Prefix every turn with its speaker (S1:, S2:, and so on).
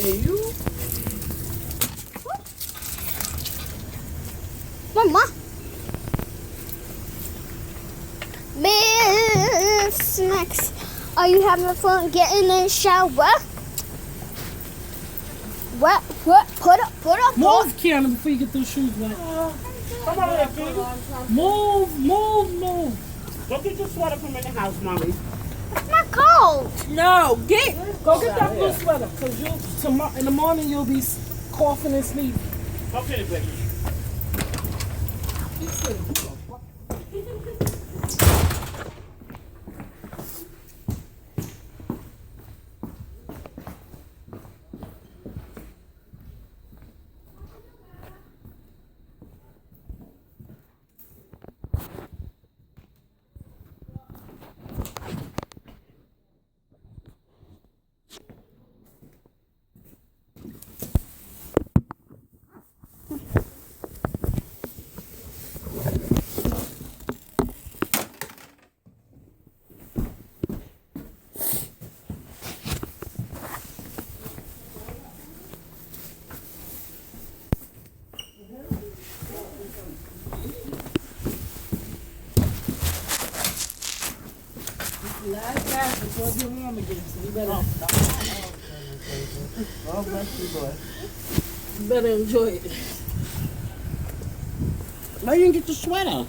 S1: Hey, you.
S2: Mama. Miss Max, are you having fun getting in the shower? What? Put up.
S1: Move, Kiana, before you get those shoes wet.
S3: Come on, Ricky.
S1: Move.
S3: Go get your sweater from in the house, mommy.
S2: It's not cold.
S1: No, go get that blue sweater, cause in the morning you'll be coughing and sneezing.
S3: Go get it, baby.
S1: Last night before it get warm again, so you better.
S3: Oh, bless you, boy.
S1: You better enjoy it.
S3: Why you didn't get the sweater?